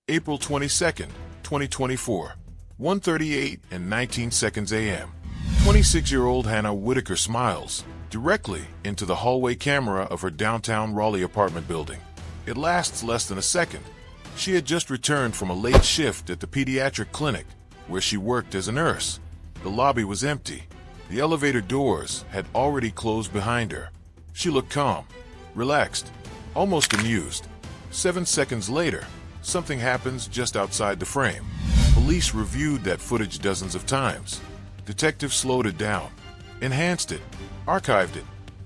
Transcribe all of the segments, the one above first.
April 22nd, 2024, 1:38 and 19 seconds a.m. 26-year-old Hannah Whitaker smiles directly into the hallway camera of her downtown Raleigh apartment building. It lasts less than a second. She had just returned from a late shift at the pediatric clinic where she worked as a nurse. The lobby was empty. The elevator doors had already closed behind her. She looked calm, relaxed, almost amused. 7 seconds later, something happens just outside the frame. Police reviewed that footage dozens of times. Detectives slowed it down, enhanced it, archived it,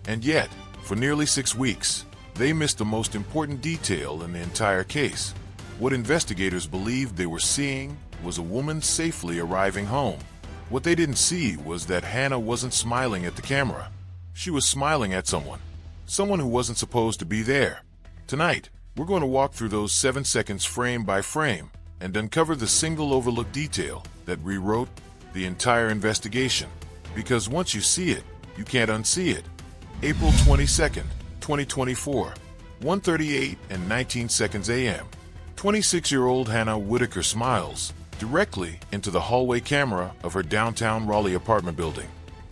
and yet, for nearly 6 weeks, they missed the most important detail in the entire case. What investigators believed they were seeing was a woman safely arriving home. What they didn't see was that Hannah wasn't smiling at the camera. She was smiling at someone who wasn't supposed to be there. Tonight, we're going to walk through those 7 seconds frame by frame and uncover the single overlooked detail that rewrote the entire investigation. Because once you see it, you can't unsee it. April 22nd, 2024, 1:38 and 19 seconds a.m. 26-year-old Hannah Whitaker smiles directly into the hallway camera of her downtown Raleigh apartment building.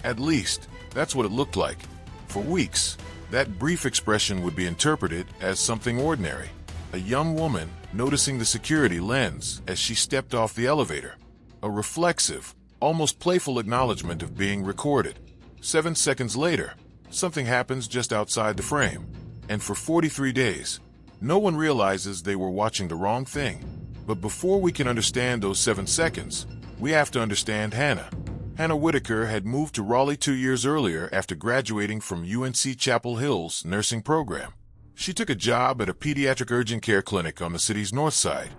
At least, that's what it looked like. For weeks, that brief expression would be interpreted as something ordinary. A young woman noticing the security lens as she stepped off the elevator. A reflexive, almost playful acknowledgement of being recorded. 7 seconds later, something happens just outside the frame. And for 43 days, no one realizes they were watching the wrong thing. But before we can understand those 7 seconds, we have to understand Hannah. Hannah Whitaker had moved to Raleigh 2 years earlier after graduating from UNC Chapel Hill's nursing program. She took a job at a pediatric urgent care clinic on the city's north side,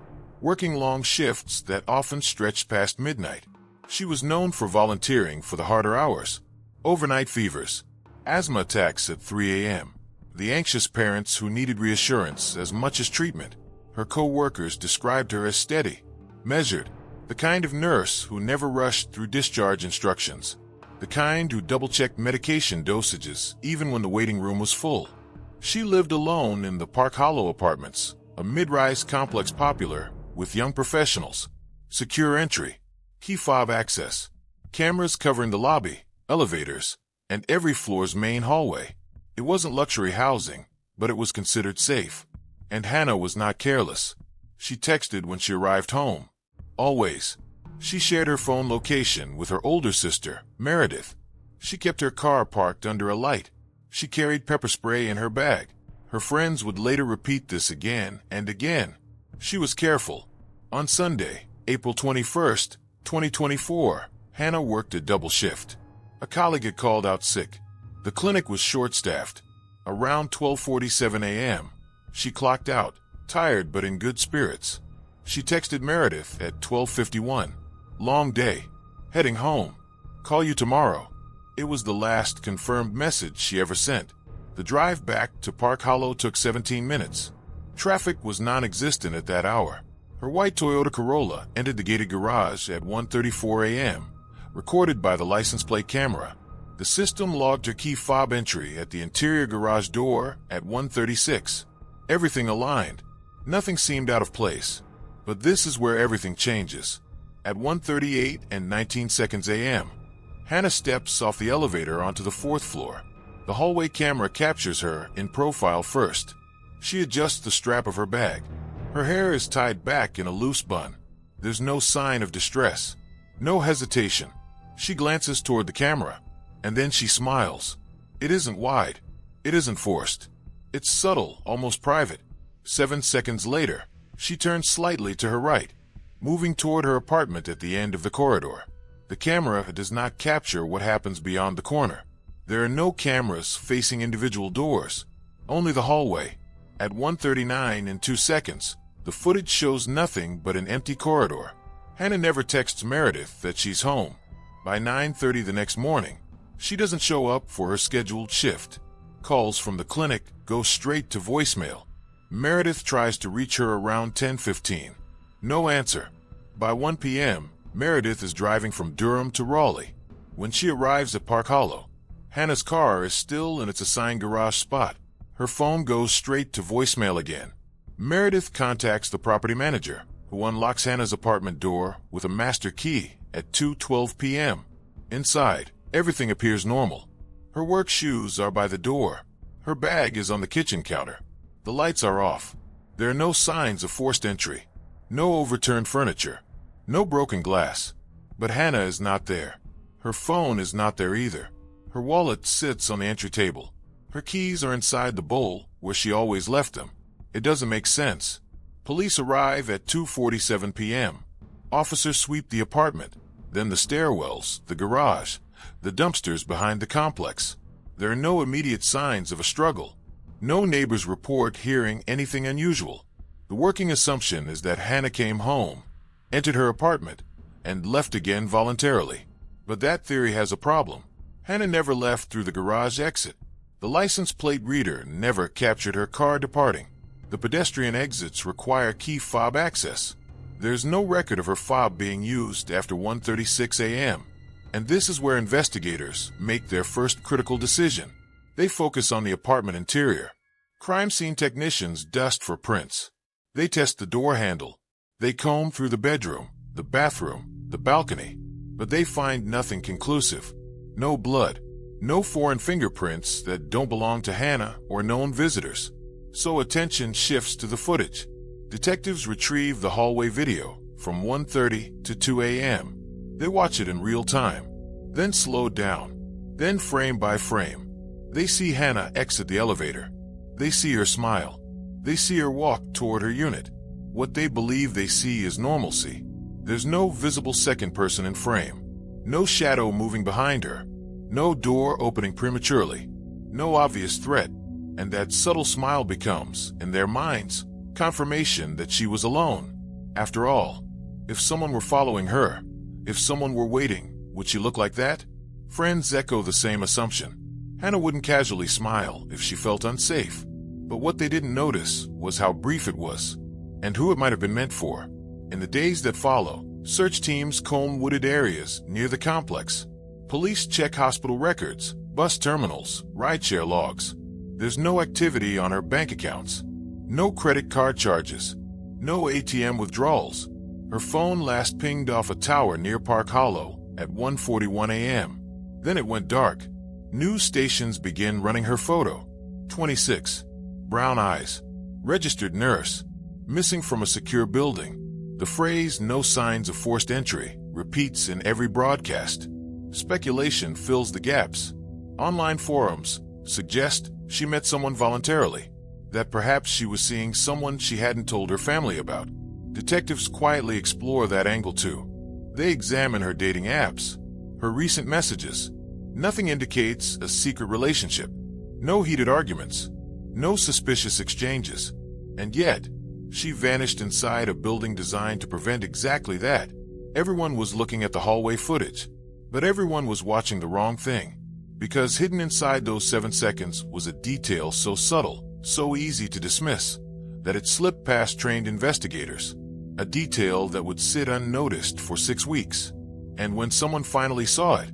working long shifts that often stretched past midnight. She was known for volunteering for the harder hours, overnight fevers, asthma attacks at 3 a.m., the anxious parents who needed reassurance as much as treatment. Her co-workers described her as steady, measured, the kind of nurse who never rushed through discharge instructions, the kind who double-checked medication dosages even when the waiting room was full. She lived alone in the Park Hollow Apartments, a mid-rise complex popular with young professionals, secure entry, key fob access, cameras covering the lobby, elevators, and every floor's main hallway. It wasn't luxury housing, but it was considered safe. And Hannah was not careless. She texted when she arrived home. Always. She shared her phone location with her older sister, Meredith. She kept her car parked under a light. She carried pepper spray in her bag. Her friends would later repeat this again and again. She was careful. On Sunday, April 21st, 2024, Hannah worked a double shift. A colleague had called out sick. The clinic was short-staffed. Around 12:47 a.m., she clocked out, tired but in good spirits. She texted Meredith at 12:51. Long day. Heading home. Call you tomorrow. It was the last confirmed message she ever sent. The drive back to Park Hollow took 17 minutes. Traffic was non-existent at that hour. Her white Toyota Corolla entered the gated garage at 1:34 a.m., recorded by the license plate camera. The system logged her key fob entry at the interior garage door at 1:36. Everything aligned. Nothing seemed out of place. But this is where everything changes. At 1:38 and 19 seconds a.m., Hannah steps off the elevator onto the 4th floor. The hallway camera captures her in profile first. She adjusts the strap of her bag. Her hair is tied back in a loose bun. There's no sign of distress. No hesitation. She glances toward the camera, and then she smiles. It isn't wide. It isn't forced. It's subtle, almost private. 7 seconds later, she turns slightly to her right, moving toward her apartment at the end of the corridor. The camera does not capture what happens beyond the corner. There are no cameras facing individual doors, only the hallway. At 1:39 and 2 seconds, the footage shows nothing but an empty corridor. Hannah never texts Meredith that she's home. By 9:30 the next morning, she doesn't show up for her scheduled shift. Calls from the clinic go straight to voicemail. Meredith tries to reach her around 10:15. No answer. By 1 p.m., Meredith is driving from Durham to Raleigh. When she arrives at Park Hollow, Hannah's car is still in its assigned garage spot. Her phone goes straight to voicemail again. Meredith contacts the property manager, who unlocks Hannah's apartment door with a master key at 2:12 p.m. Inside, everything appears normal. Her work shoes are by the door. Her bag is on the kitchen counter. The lights are off. There are no signs of forced entry. No overturned furniture. No broken glass. But Hannah is not there. Her phone is not there either. Her wallet sits on the entry table. Her keys are inside the bowl where she always left them. It doesn't make sense. Police arrive at 2:47 p.m. Officers sweep the apartment, then the stairwells, the garage, the dumpsters behind the complex. There are no immediate signs of a struggle. No neighbors report hearing anything unusual. The working assumption is that Hannah came home, entered her apartment, and left again voluntarily. But that theory has a problem. Hannah never left through the garage exit. The license plate reader never captured her car departing. The pedestrian exits require key fob access. There's no record of her fob being used after 1:36 a.m. And this is where investigators make their first critical decision. They focus on the apartment interior. Crime scene technicians dust for prints. They test the door handle. They comb through the bedroom, the bathroom, the balcony. But they find nothing conclusive. No blood. No foreign fingerprints that don't belong to Hannah or known visitors. So attention shifts to the footage. Detectives retrieve the hallway video from 1:30 to 2 a.m. They watch it in real time, then slow down, then frame by frame. They see Hannah exit the elevator. They see her smile. They see her walk toward her unit. What they believe they see is normalcy. There's no visible second person in frame. No shadow moving behind her. No door opening prematurely. No obvious threat. And that subtle smile becomes, in their minds, confirmation that she was alone. After all, if someone were following her, if someone were waiting, would she look like that? Friends echo the same assumption. Hannah wouldn't casually smile if she felt unsafe. But what they didn't notice was how brief it was, and who it might have been meant for. In the days that follow, search teams comb wooded areas near the complex. Police check hospital records, bus terminals, rideshare logs. There's no activity on her bank accounts. No credit card charges. No ATM withdrawals. Her phone last pinged off a tower near Park Hollow at 1:41 a.m. Then it went dark. News stations begin running her photo. 26. Brown eyes. Registered nurse. Missing from a secure building. The phrase "no signs of forced entry" repeats in every broadcast. Speculation fills the gaps. Online forums suggest she met someone voluntarily, that perhaps she was seeing someone she hadn't told her family about. Detectives quietly explore that angle too. They examine her dating apps, her recent messages. Nothing indicates a secret relationship. No heated arguments. No suspicious exchanges. And yet, she vanished inside a building designed to prevent exactly that. Everyone was looking at the hallway footage, but everyone was watching the wrong thing. Because hidden inside those 7 seconds was a detail so subtle, so easy to dismiss, that it slipped past trained investigators. A detail that would sit unnoticed for 6 weeks. And when someone finally saw it,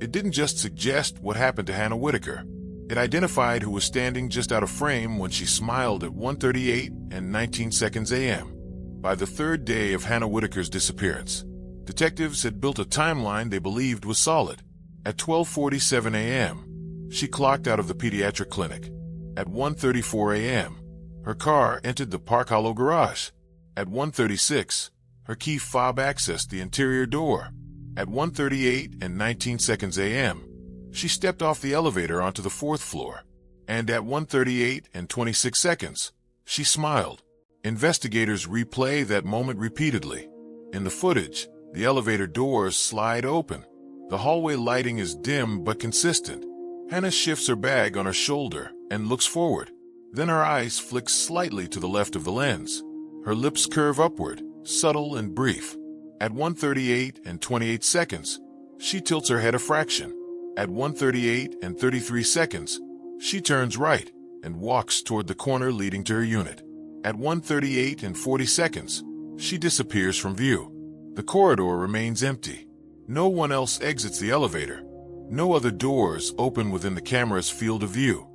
it didn't just suggest what happened to Hannah Whitaker. It identified who was standing just out of frame when she smiled at 1:38 and 19 seconds a.m. By the third day of Hannah Whitaker's disappearance, detectives had built a timeline they believed was solid. At 12:47 a.m., she clocked out of the pediatric clinic. At 1:34 a.m., her car entered the Park Hollow garage. At 1:36, her key fob accessed the interior door. At 1:38 and 19 seconds a.m., she stepped off the elevator onto the 4th floor. And at 1:38 and 26 seconds, she smiled. Investigators replay that moment repeatedly. In the footage, the elevator doors slide open. The hallway lighting is dim but consistent. Hannah shifts her bag on her shoulder and looks forward. Then her eyes flick slightly to the left of the lens. Her lips curve upward, subtle and brief. At 1:38 and 28 seconds, she tilts her head a fraction. At 1:38 and 33 seconds, she turns right and walks toward the corner leading to her unit. At 1:38 and 40 seconds, she disappears from view. The corridor remains empty. No one else exits the elevator. No other doors open within the camera's field of view.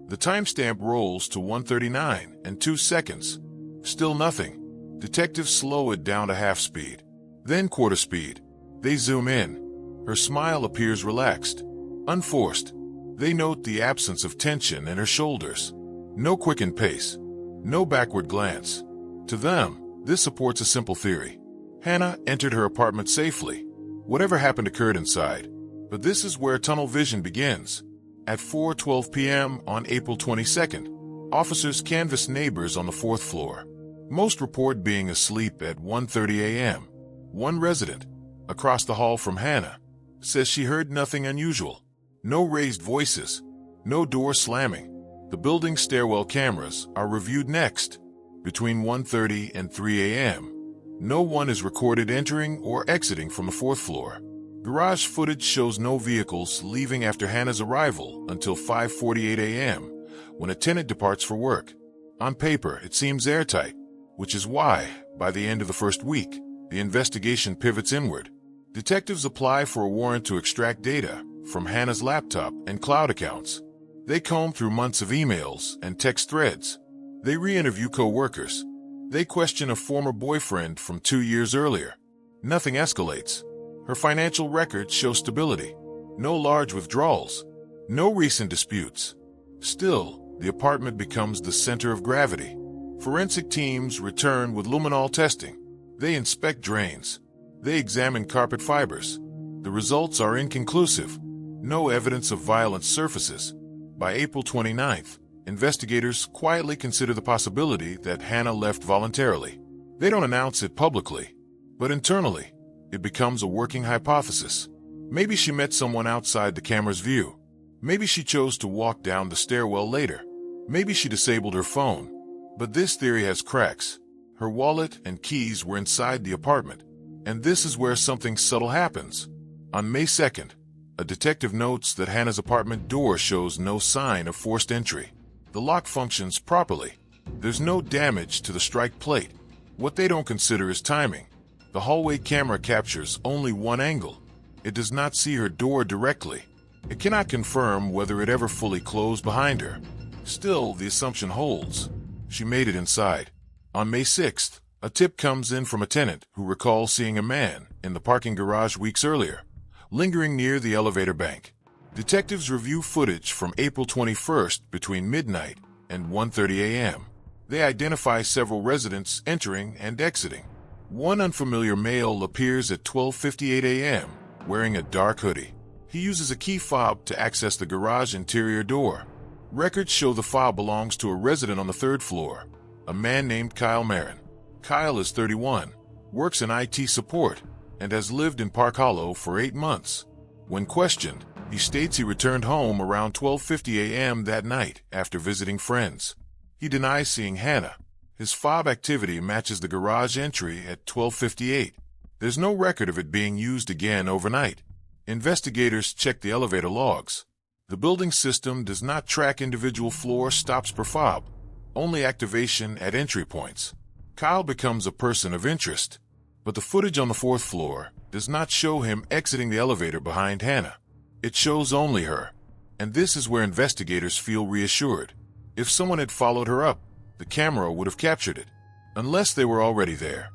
The timestamp rolls to 1:39 and 2 seconds. Still nothing. Detectives slow it down to half speed, then quarter speed. They zoom in. Her smile appears relaxed, unforced. They note the absence of tension in her shoulders. No quickened pace, no backward glance. To them, this supports a simple theory. Hannah entered her apartment safely. Whatever happened occurred inside. But this is where tunnel vision begins. At 4:12 p.m. on April 22nd, officers canvass neighbors on the 4th floor. Most report being asleep at 1:30 a.m. One resident, across the hall from Hannah, says she heard nothing unusual. No raised voices, no door slamming. The building's stairwell cameras are reviewed next. Between 1:30 and 3 a.m., no one is recorded entering or exiting from the 4th floor. Garage footage shows no vehicles leaving after Hannah's arrival until 5:48 a.m., when a tenant departs for work. On paper, it seems airtight, which is why, by the end of the first week, the investigation pivots inward. Detectives apply for a warrant to extract data from Hannah's laptop and cloud accounts. They comb through months of emails and text threads. They re-interview co-workers. They question a former boyfriend from 2 years earlier. Nothing escalates. Her financial records show stability. No large withdrawals. No recent disputes. Still, the apartment becomes the center of gravity. Forensic teams return with luminol testing. They inspect drains. They examine carpet fibers. The results are inconclusive. No evidence of violence surfaces. By April 29th, investigators quietly consider the possibility that Hannah left voluntarily. They don't announce it publicly, but internally, it becomes a working hypothesis. Maybe she met someone outside the camera's view. Maybe she chose to walk down the stairwell later. Maybe she disabled her phone. But this theory has cracks. Her wallet and keys were inside the apartment. And this is where something subtle happens. On May 2nd, a detective notes that Hannah's apartment door shows no sign of forced entry. The lock functions properly. There's no damage to the strike plate. What they don't consider is timing. The hallway camera captures only one angle. It does not see her door directly. It cannot confirm whether it ever fully closed behind her. Still, the assumption holds. She made it inside. On May 6th, a tip comes in from a tenant who recalls seeing a man in the parking garage weeks earlier, lingering near the elevator bank. Detectives review footage from April 21st between midnight and 1:30 a.m. They identify several residents entering and exiting. One unfamiliar male appears at 12:58 a.m. wearing a dark hoodie. He uses a key fob to access the garage interior door. Records show the fob belongs to a resident on the 3rd floor, a man named Kyle Marin. Kyle is 31, works in IT support, and has lived in Park Hollow for 8 months. When questioned, he states he returned home around 12:50 a.m. that night after visiting friends. He denies seeing Hannah. His fob activity matches the garage entry at 12:58. There's no record of it being used again overnight. Investigators check the elevator logs. The building system does not track individual floor stops per fob, only activation at entry points. Kyle becomes a person of interest, but the footage on the 4th floor does not show him exiting the elevator behind Hannah. It shows only her, and this is where investigators feel reassured. If someone had followed her up, the camera would have captured it, unless they were already there.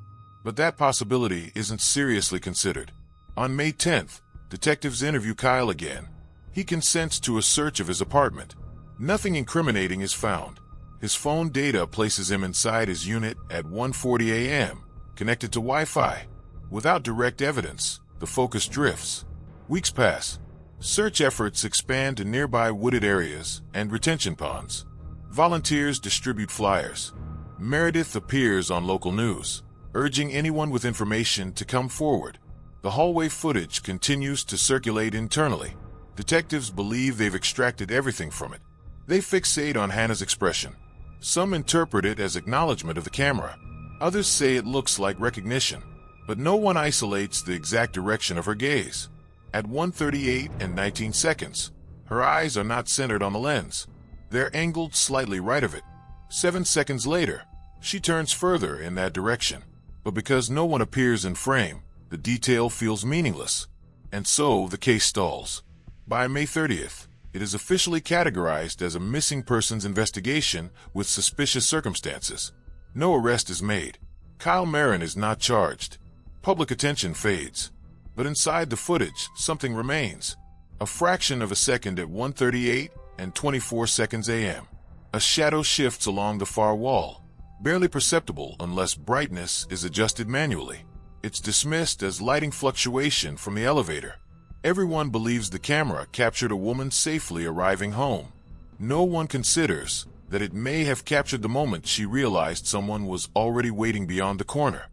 But that possibility isn't seriously considered. On May 10th, detectives interview Kyle again. He consents to a search of his apartment. Nothing incriminating is found. His phone data places him inside his unit at 1:40 a.m., connected to Wi-Fi. Without direct evidence, the focus drifts. Weeks pass. Search efforts expand to nearby wooded areas and retention ponds. Volunteers distribute flyers. Meredith appears on local news, urging anyone with information to come forward. The hallway footage continues to circulate internally. Detectives believe they've extracted everything from it. They fixate on Hannah's expression. Some interpret it as acknowledgement of the camera. Others say it looks like recognition, but no one isolates the exact direction of her gaze. At 1:38 and 19 seconds, her eyes are not centered on the lens. They're angled slightly right of it. 7 seconds later, she turns further in that direction. But because no one appears in frame, the detail feels meaningless. And so the case stalls. By May 30th, it is officially categorized as a missing persons investigation with suspicious circumstances. No arrest is made. Kyle Marin is not charged. Public attention fades. But inside the footage, something remains. A fraction of a second at 1:38 and 24 seconds a.m. A shadow shifts along the far wall, barely perceptible unless brightness is adjusted manually. It's dismissed as lighting fluctuation from the elevator. Everyone believes the camera captured a woman safely arriving home. No one considers that it may have captured the moment she realized someone was already waiting beyond the corner.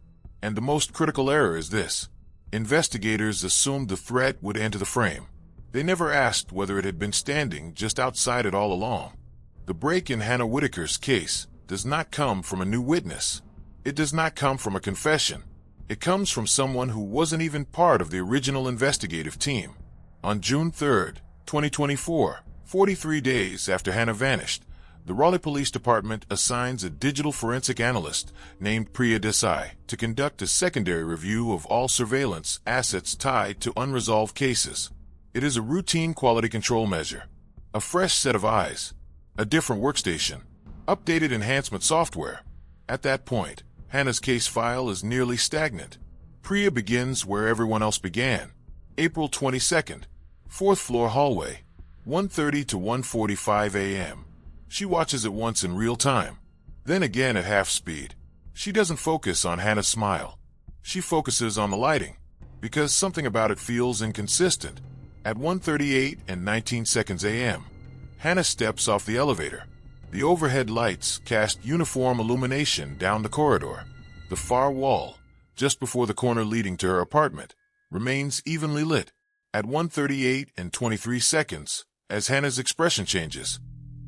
And the most critical error is this. Investigators assumed the threat would enter the frame. They never asked whether it had been standing just outside it all along. The break in Hannah Whitaker's case does not come from a new witness. It does not come from a confession. It comes from someone who wasn't even part of the original investigative team. On June 3, 2024, 43 days after Hannah vanished, the Raleigh Police Department assigns a digital forensic analyst named Priya Desai to conduct a secondary review of all surveillance assets tied to unresolved cases. It is a routine quality control measure. A fresh set of eyes, a different workstation, updated enhancement software. At that point, Hannah's case file is nearly stagnant. Priya begins where everyone else began. April 22nd, 4th floor hallway, 1:30 to 1:45 a.m. She watches it once in real time, then again at half speed. She doesn't focus on Hannah's smile. She focuses on the lighting, because something about it feels inconsistent. At 1:38 and 19 seconds a.m., Hannah steps off the elevator. The overhead lights cast uniform illumination down the corridor. The far wall, just before the corner leading to her apartment, remains evenly lit. At 1:38 and 23 seconds, as Hannah's expression changes,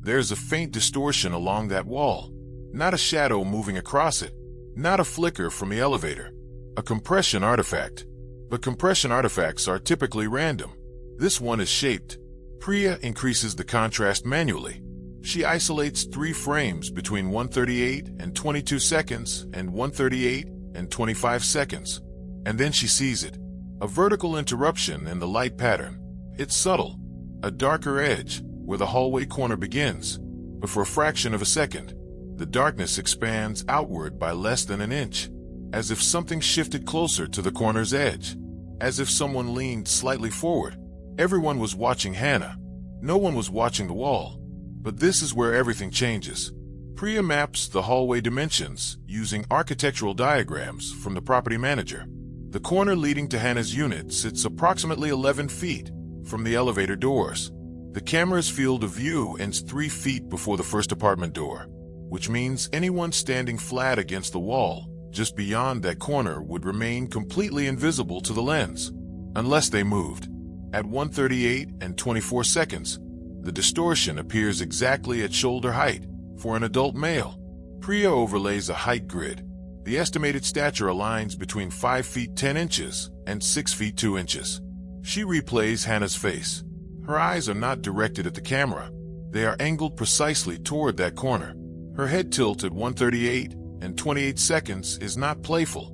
there's a faint distortion along that wall. Not a shadow moving across it. Not a flicker from the elevator. A compression artifact. But compression artifacts are typically random. This one is shaped. Priya increases the contrast manually. She isolates 3 frames between 1:38 and 22 seconds and 1:38 and 25 seconds. And then she sees it. A vertical interruption in the light pattern. It's subtle. A darker edge where the hallway corner begins. But for a fraction of a second, the darkness expands outward by less than an inch. As if something shifted closer to the corner's edge. As if someone leaned slightly forward. Everyone was watching Hannah. No one was watching the wall. But this is where everything changes. Priya maps the hallway dimensions using architectural diagrams from the property manager. The corner leading to Hannah's unit sits approximately 11 feet from the elevator doors. The camera's field of view ends 3 feet before the first apartment door, which means anyone standing flat against the wall just beyond that corner would remain completely invisible to the lens, unless they moved. At 1:38 and 24 seconds, the distortion appears exactly at shoulder height for an adult male. Priya overlays a height grid. The estimated stature aligns between 5 feet 10 inches and 6 feet 2 inches. She replays Hannah's face. Her eyes are not directed at the camera. They are angled precisely toward that corner. Her head tilt at 1:38 and 28 seconds is not playful.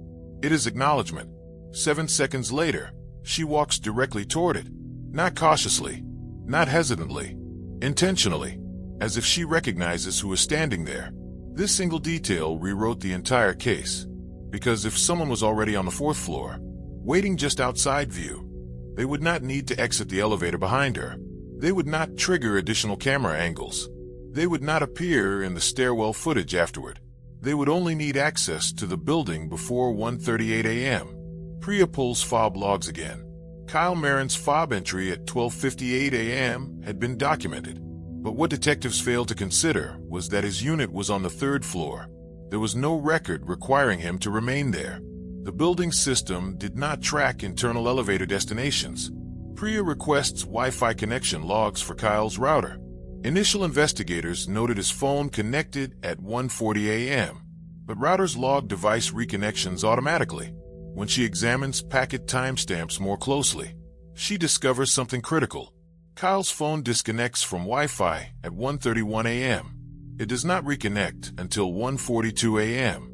It is acknowledgement. 7 seconds later, she walks directly toward it. Not cautiously, not hesitantly, intentionally, as if she recognizes who is standing there. This single detail rewrote the entire case. Because if someone was already on the 4th floor, waiting just outside view, they would not need to exit the elevator behind her. They would not trigger additional camera angles. They would not appear in the stairwell footage afterward. They would only need access to the building before 1:38 a.m. Priya pulls fob logs again. Kyle Marin's fob entry at 12:58 a.m. had been documented. But what detectives failed to consider was that his unit was on the 3rd floor. There was no record requiring him to remain there. The building system did not track internal elevator destinations. Priya requests Wi-Fi connection logs for Kyle's router. Initial investigators noted his phone connected at 1:40 a.m., but routers log device reconnections automatically. When she examines packet timestamps more closely, she discovers something critical. Kyle's phone disconnects from Wi-Fi at 1:31 a.m. It does not reconnect until 1:42 a.m.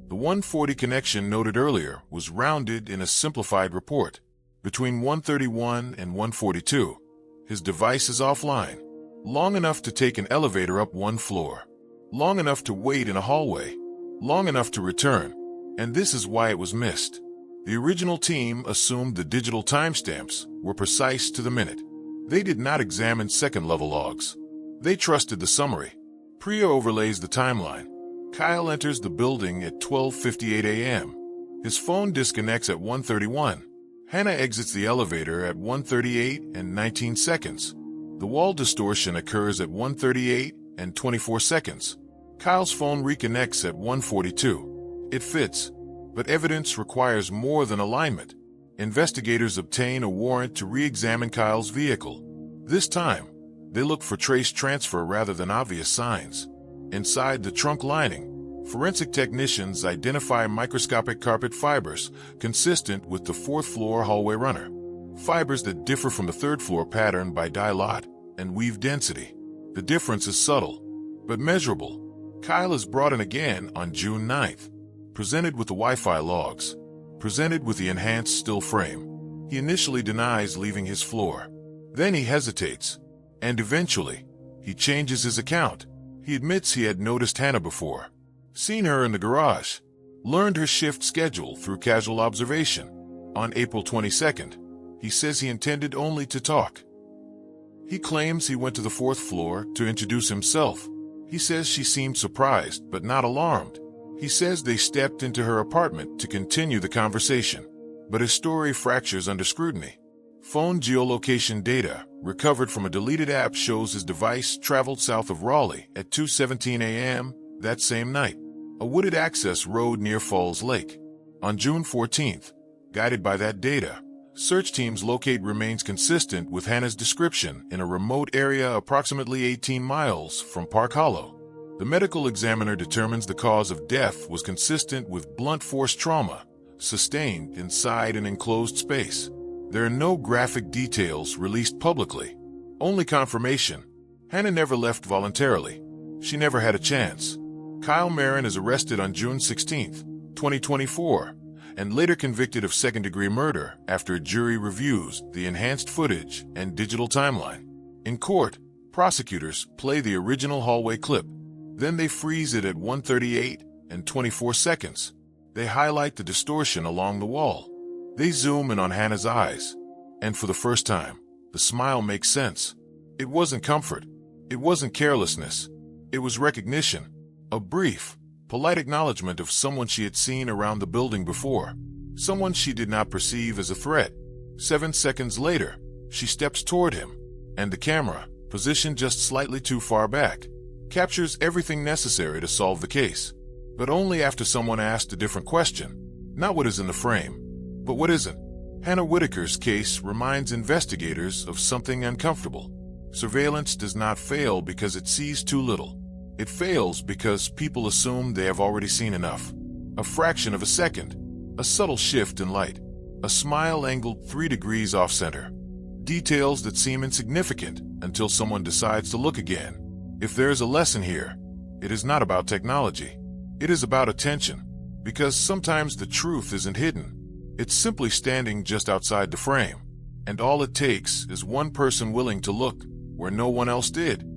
The 1:40 connection noted earlier was rounded in a simplified report. Between 1:31 and 1:42, his device is offline, long enough to take an elevator up 1 floor, long enough to wait in a hallway, long enough to return. And this is why it was missed. The original team assumed the digital timestamps were precise to the minute. They did not examine second-level logs. They trusted the summary. Priya overlays the timeline. Kyle enters the building at 12:58 a.m. His phone disconnects at 1:31. Hannah exits the elevator at 1:38 and 19 seconds. The wall distortion occurs at 1:38 and 24 seconds. Kyle's phone reconnects at 1:42. It fits, but evidence requires more than alignment. Investigators obtain a warrant to re-examine Kyle's vehicle. This time, they look for trace transfer rather than obvious signs. Inside the trunk lining, forensic technicians identify microscopic carpet fibers consistent with the fourth-floor hallway runner. Fibers that differ from the third-floor pattern by dye lot and weave density. The difference is subtle, but measurable. Kyle is brought in again on June 9th, presented with the Wi-Fi logs, presented with the enhanced still frame. He initially denies leaving his floor. Then he hesitates, and eventually, he changes his account. He admits he had noticed Hannah before, seen her in the garage, learned her shift schedule through casual observation. On April 22nd, he says he intended only to talk. He claims he went to the fourth floor to introduce himself. He says she seemed surprised but not alarmed. He says they stepped into her apartment to continue the conversation. But his story fractures under scrutiny. Phone geolocation data recovered from a deleted app shows his device traveled south of Raleigh at 2:17 a.m. that same night, a wooded access road near Falls Lake. On June 14th, guided by that data, search teams locate remains consistent with Hannah's description in a remote area approximately 18 miles from Park Hollow. The medical examiner determines the cause of death was consistent with blunt force trauma, sustained inside an enclosed space. There are no graphic details released publicly, only confirmation. Hannah never left voluntarily. She never had a chance. Kyle Marin is arrested on June 16, 2024, and later convicted of second-degree murder after a jury reviews the enhanced footage and digital timeline. In court, prosecutors play the original hallway clip. Then they freeze it at 1:38 and 24 seconds. They highlight the distortion along the wall. They zoom in on Hannah's eyes. And for the first time, the smile makes sense. It wasn't comfort. It wasn't carelessness. It was recognition. A brief, polite acknowledgement of someone she had seen around the building before. Someone she did not perceive as a threat. 7 seconds later, she steps toward him, and the camera, positioned just slightly too far back, captures everything necessary to solve the case. But only after someone asked a different question. Not what is in the frame, but what isn't. Hannah Whitaker's case reminds investigators of something uncomfortable. Surveillance does not fail because it sees too little. It fails because people assume they have already seen enough. A fraction of a second, a subtle shift in light, a smile angled 3 degrees off-center. Details that seem insignificant until someone decides to look again. If there is a lesson here, it is not about technology. It is about attention, because sometimes the truth isn't hidden. It's simply standing just outside the frame, and all it takes is one person willing to look where no one else did.